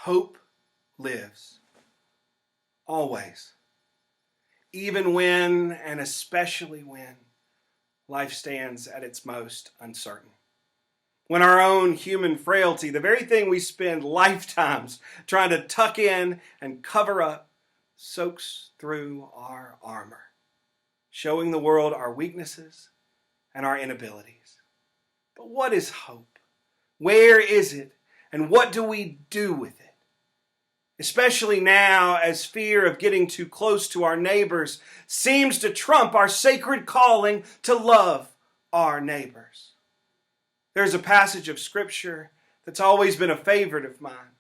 Hope lives. Always. Even when, and especially when, life stands at its most uncertain. When our own human frailty, the very thing we spend lifetimes trying to tuck in and cover up, soaks through our armor, showing the world our weaknesses and our inabilities. But what is hope? Where is it? And what do we do with it? Especially now, as fear of getting too close to our neighbors seems to trump our sacred calling to love our neighbors. There's a passage of Scripture that's always been a favorite of mine,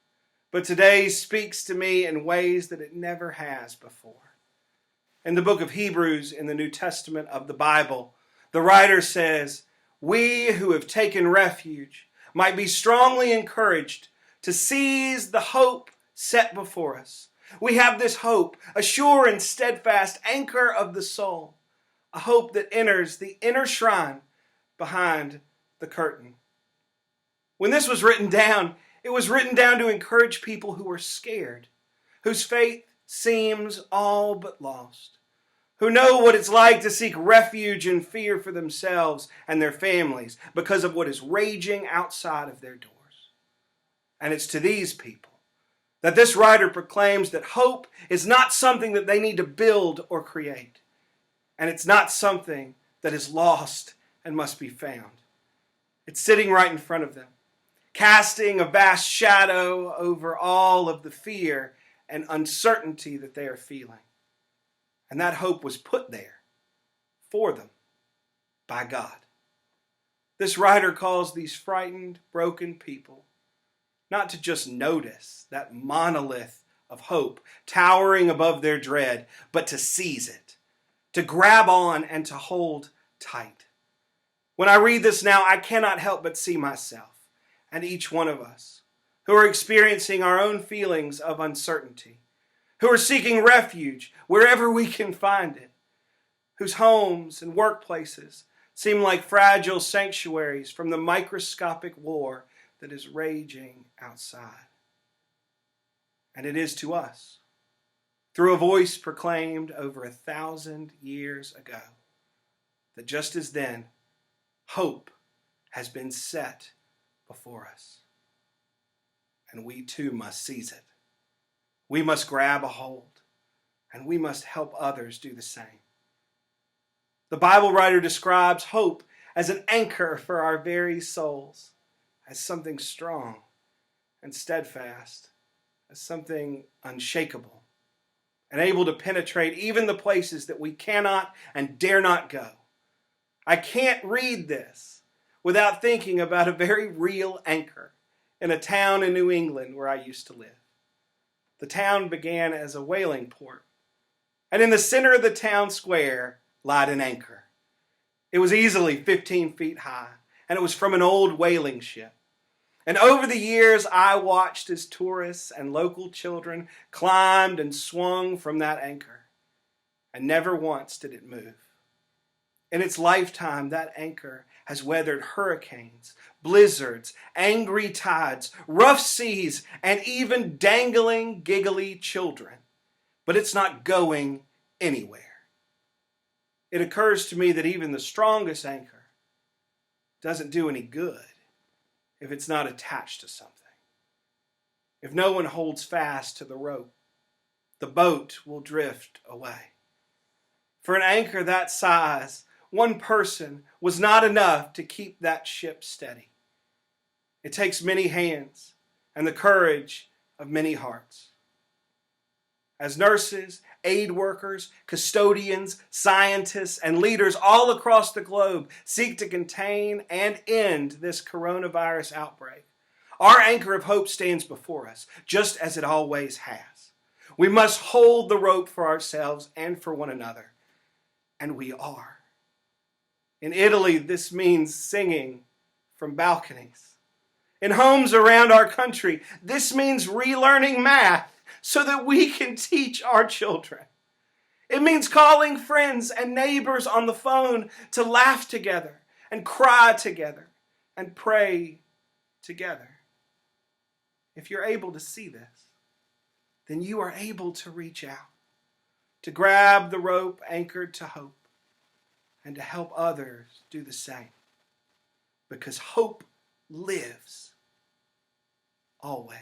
but today speaks to me in ways that it never has before. In the book of Hebrews in the New Testament of the Bible, the writer says, "We who have taken refuge might be strongly encouraged to seize the hope set before us. We have this hope, a sure and steadfast anchor of the soul, a hope that enters the inner shrine behind the curtain." When this was written down, it was written down to encourage people who were scared, whose faith seems all but lost, who know what it's like to seek refuge in fear for themselves and their families because of what is raging outside of their doors. And it's to these people that this writer proclaims that hope is not something that they need to build or create. And it's not something that is lost and must be found. It's sitting right in front of them, casting a vast shadow over all of the fear and uncertainty that they are feeling. And that hope was put there for them by God. This writer calls these frightened, broken people not to just notice that monolith of hope towering above their dread, but to seize it, to grab on and to hold tight. When I read this now, I cannot help but see myself and each one of us who are experiencing our own feelings of uncertainty, who are seeking refuge wherever we can find it, whose homes and workplaces seem like fragile sanctuaries from the microscopic war that is raging outside. And it is to us, through a voice proclaimed over 1,000 years ago, that just as then, hope has been set before us. And we too must seize it. We must grab a hold, and we must help others do the same. The Bible writer describes hope as an anchor for our very souls, as something strong and steadfast, as something unshakable, and able to penetrate even the places that we cannot and dare not go. I can't read this without thinking about a very real anchor in a town in New England where I used to live. The town began as a whaling port, and in the center of the town square lied an anchor. It was easily 15 feet high, and it was from an old whaling ship. And over the years, I watched as tourists and local children climbed and swung from that anchor, and never once did it move. In its lifetime, that anchor has weathered hurricanes, blizzards, angry tides, rough seas, and even dangling, giggly children. But it's not going anywhere. It occurs to me that even the strongest anchor doesn't do any good if it's not attached to something. If no one holds fast to the rope, the boat will drift away. For an anchor that size, one person was not enough to keep that ship steady. It takes many hands and the courage of many hearts. As nurses, aid workers, custodians, scientists, and leaders all across the globe seek to contain and end this coronavirus outbreak, our anchor of hope stands before us, just as it always has. We must hold the rope for ourselves and for one another, and we are. In Italy, this means singing from balconies. In homes around our country, this means relearning math so that we can teach our children. It means calling friends and neighbors on the phone to laugh together and cry together and pray together. if you're able to see this, then you are able to reach out, to grab the rope anchored to hope, and to help others do the same. Because hope lives always.